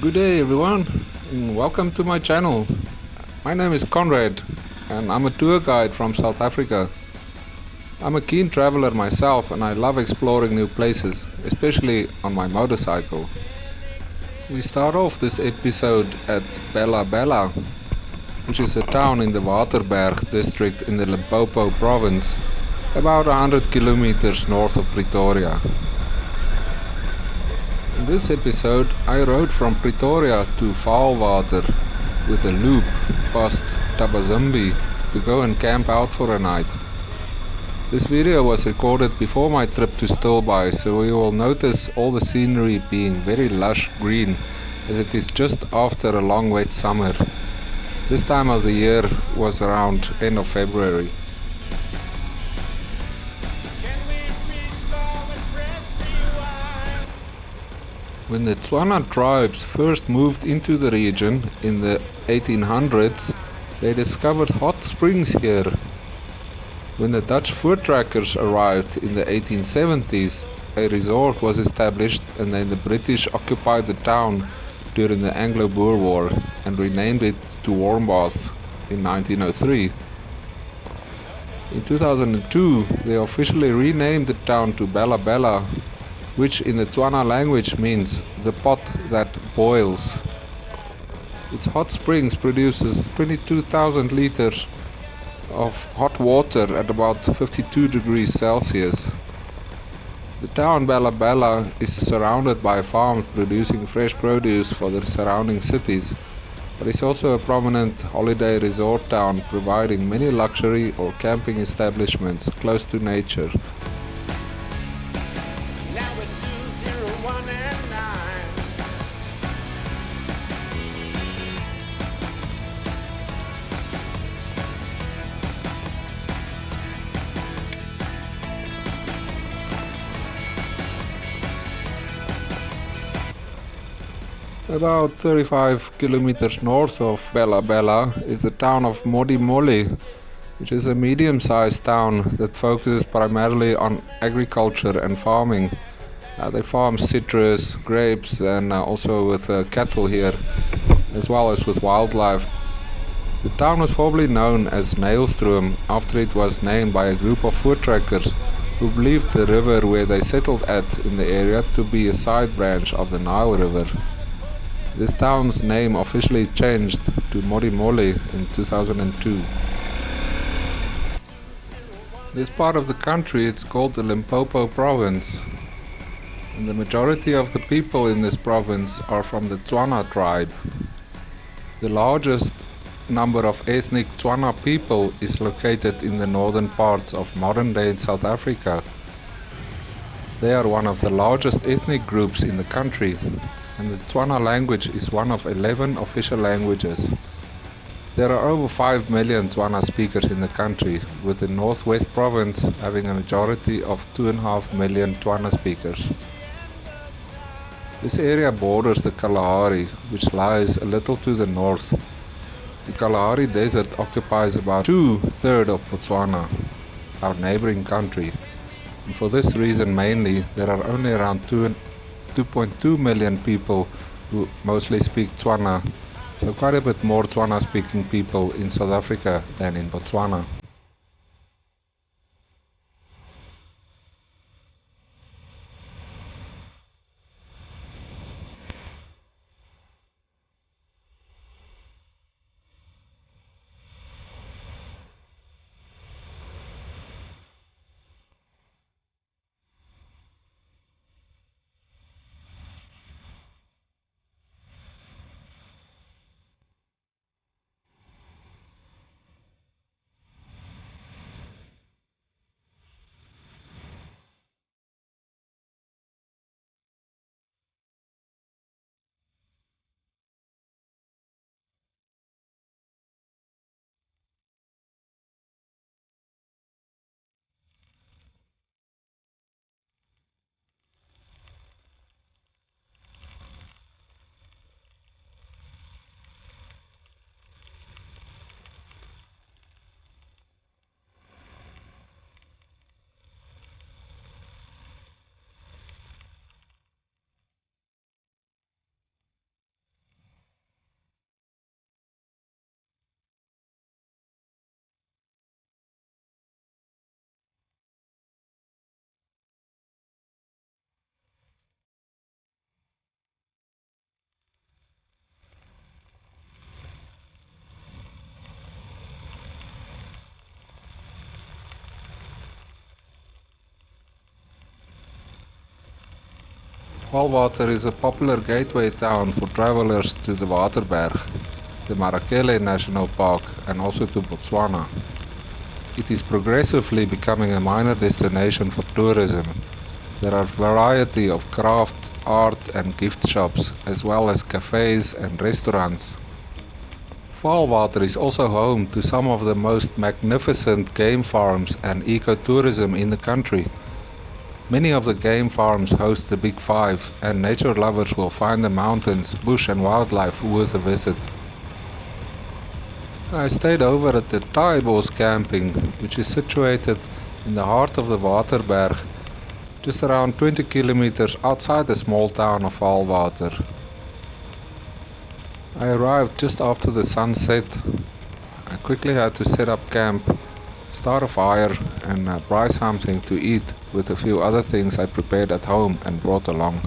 Good day everyone and welcome to my channel. My name is Conrad and I'm a tour guide from South Africa. I'm a keen traveler myself and I love exploring new places, especially on my motorcycle. We start off this episode at Bella Bella, which is a town in the Waterberg district in the Limpopo Province, about 100 kilometers north of Pretoria. In this episode, I rode from Pretoria to Vaalwater with a loop past Tabazambi to go and camp out for a night. This video was recorded before my trip to Stilbaai, so you will notice all the scenery being very lush green as it is just after a long wet summer. This time of the year was around end of February. When the Tswana tribes first moved into the region in the 1800s, they discovered hot springs here. When the Dutch fur trackers arrived in the 1870s, a resort was established and then the British occupied the town during the Anglo-Boer War and renamed it to Warmbaths in 1903. In 2002, they officially renamed the town to Bella Bella, which in the Tswana language means the pot that boils. Its hot springs produces 22,000 liters of hot water at about 52 degrees Celsius. The town Bella Bella is surrounded by farms producing fresh produce for the surrounding cities, but it's also a prominent holiday resort town providing many luxury or camping establishments close to nature. About 35 kilometers north of Bella Bella is the town of Modimolle, which is a medium-sized town that focuses primarily on agriculture and farming. They farm citrus, grapes and also with cattle here, as well as with wildlife. The town was formerly known as Nailstroom after it was named by a group of fur trackers who believed the river where they settled at in the area to be a side branch of the Nile River. This town's name officially changed to Modimolle in 2002. This part of the country is called the Limpopo Province, and the majority of the people in this province are from the Tswana tribe. The largest number of ethnic Tswana people is located in the northern parts of modern-day South Africa. They are one of the largest ethnic groups in the country, and the Tswana language is one of 11 official languages. There are over 5 million Tswana speakers in the country, with the Northwest Province having a majority of 2.5 million Tswana speakers. This area borders the Kalahari, which lies a little to the north. The Kalahari Desert occupies about 2/3 of Botswana, our neighboring country, and for this reason mainly there are only around 2.2 million people who mostly speak Tswana, so quite a bit more Tswana speaking people in South Africa than in Botswana. Vaalwater is a popular gateway town for travelers to the Waterberg, the Maracali National Park, and also to Botswana. It is progressively becoming a minor destination for tourism. There are a variety of craft, art and gift shops, as well as cafes and restaurants. Vaalwater is also home to some of the most magnificent game farms and ecotourism in the country. Many of the game farms host the Big Five, and nature lovers will find the mountains, bush and wildlife worth a visit. I stayed over at the Tabazambi, which is situated in the heart of the Waterberg, just around 20 kilometers outside the small town of Vaalwater. I arrived just after the sun set. I quickly had to set up camp, start a fire and buy something to eat with a few other things I prepared at home and brought along.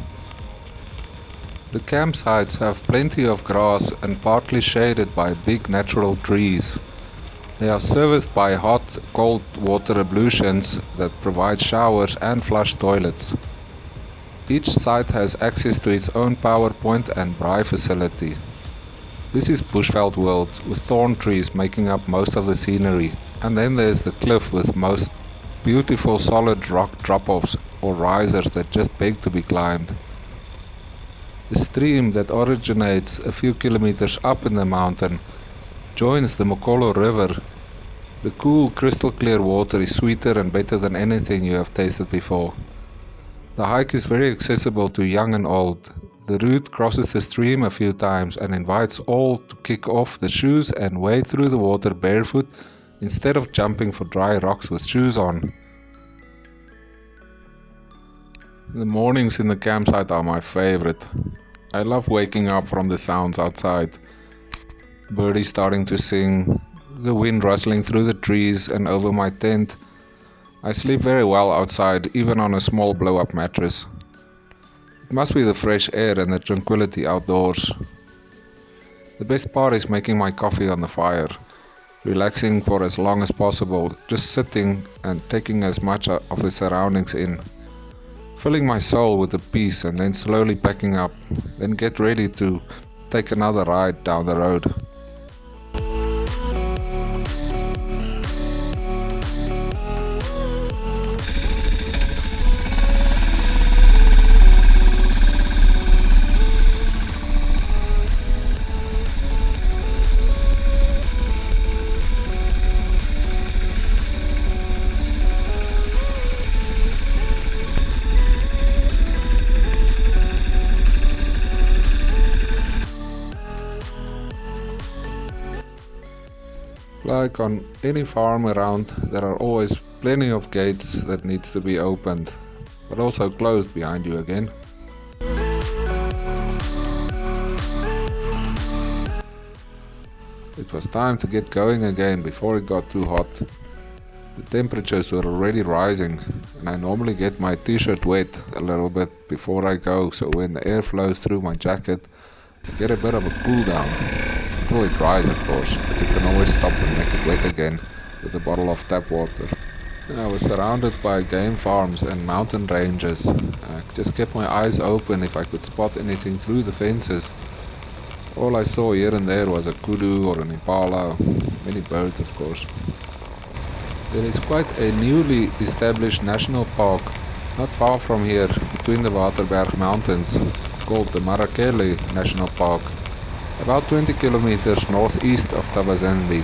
The campsites have plenty of grass and partly shaded by big natural trees. They are serviced by hot, cold water ablutions that provide showers and flush toilets. Each site has access to its own power point and braai facility. This is bushveld world, with thorn trees making up most of the scenery, and then there's the cliff with most beautiful solid rock drop-offs or risers that just beg to be climbed. The stream that originates a few kilometers up in the mountain joins the Mokolo River. The cool, crystal clear water is sweeter and better than anything you have tasted before. The hike is very accessible to young and old. The route crosses the stream a few times and invites all to kick off the shoes and wade through the water barefoot instead of jumping for dry rocks with shoes on. The mornings in the campsite are my favorite. I love waking up from the sounds outside. Birdies starting to sing, the wind rustling through the trees and over my tent. I sleep very well outside, even on a small blow-up mattress. It must be the fresh air and the tranquility outdoors. The best part is making my coffee on the fire, relaxing for as long as possible, just sitting and taking as much of the surroundings in, filling my soul with the peace and then slowly packing up, then get ready to take another ride down the road. Like on any farm around, there are always plenty of gates that needs to be opened, but also closed behind you again. It was time to get going again before it got too hot. The temperatures were already rising, and I normally get my t-shirt wet a little bit before I go, so when the air flows through my jacket, I get a bit of a cool down. Until it dries, of course, but you can always stop and make it wet again with a bottle of tap water. I was surrounded by game farms and mountain ranges. I just kept my eyes open if I could spot anything through the fences. All I saw here and there was a kudu or an impala, many birds of course. There is quite a newly established national park not far from here, between the Waterberg mountains, called the Maracali National Park, about 20 kilometers northeast of Thabazimbi.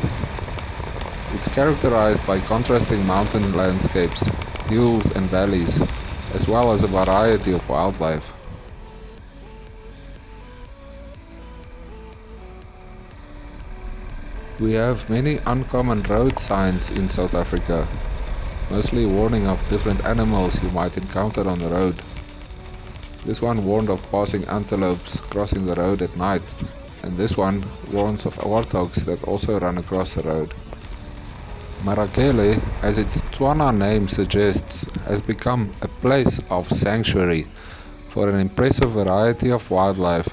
It's characterized by contrasting mountain landscapes, hills and valleys, as well as a variety of wildlife. We have many uncommon road signs in South Africa, mostly warning of different animals you might encounter on the road. This one warned of passing antelopes crossing the road at night, and this one warns of warthogs that also run across the road. Maracali, as its Tswana name suggests, has become a place of sanctuary for an impressive variety of wildlife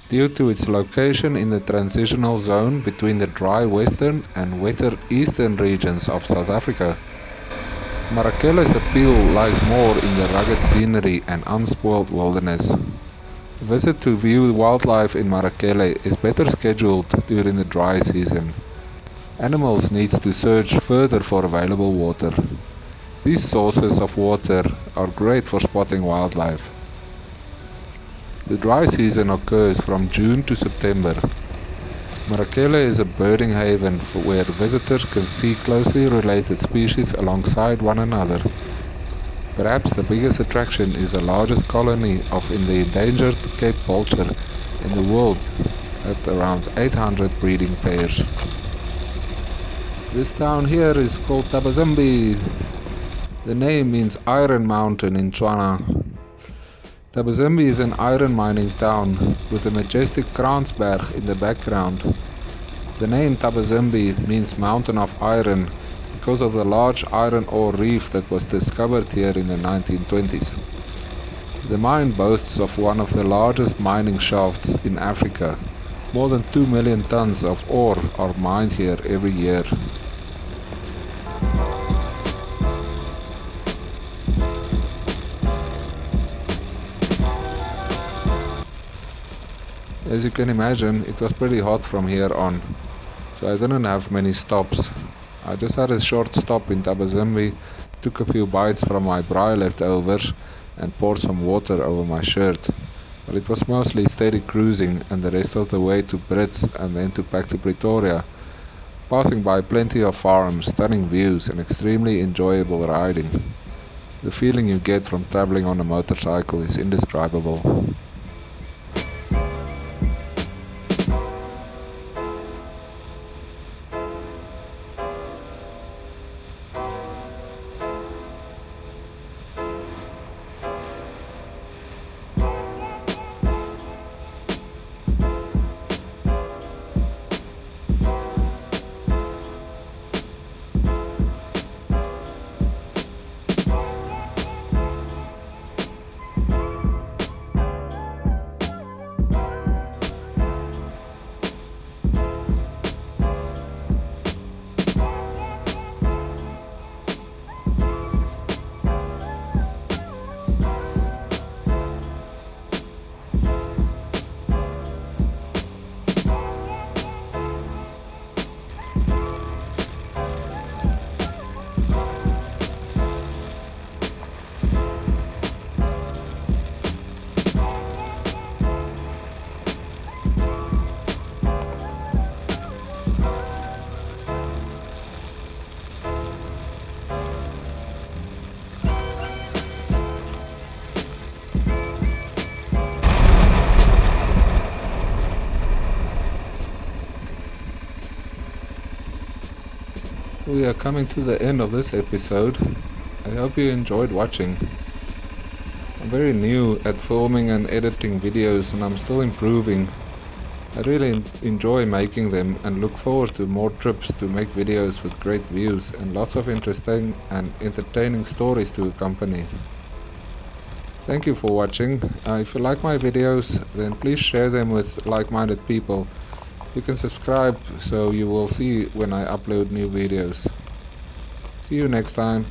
due to its location in the transitional zone between the dry western and wetter eastern regions of South Africa. Maracali's appeal lies more in the rugged scenery and unspoiled wilderness. A visit to view wildlife in Maracali is better scheduled during the dry season. Animals need to search further for available water. These sources of water are great for spotting wildlife. The dry season occurs from June to September. Maracali is a birding haven where visitors can see closely related species alongside one another. Perhaps the biggest attraction is the largest colony of the endangered Cape vulture in the world, at around 800 breeding pairs. This town here is called Tabazambi. The name means Iron Mountain in Tswana. Thabazimbi is an iron mining town with a majestic Kransberg in the background. The name Thabazimbi means mountain of iron because of the large iron ore reef that was discovered here in the 1920s. The mine boasts of one of the largest mining shafts in Africa. More than 2 million tons of ore are mined here every year. As you can imagine, it was pretty hot from here on, so I didn't have many stops. I just had a short stop in Tabazimbi, took a few bites from my braai leftovers and poured some water over my shirt. But it was mostly steady cruising and the rest of the way to Brits and then back to Pretoria, passing by plenty of farms, stunning views and extremely enjoyable riding. The feeling you get from traveling on a motorcycle is indescribable. We are coming to the end of this episode. I hope you enjoyed watching. I'm very new at filming and editing videos and I'm still improving. I really enjoy making them and look forward to more trips to make videos with great views and lots of interesting and entertaining stories to accompany. Thank you for watching. If you like my videos, then please share them with like-minded people. You can subscribe so you will see when I upload new videos. See you next time.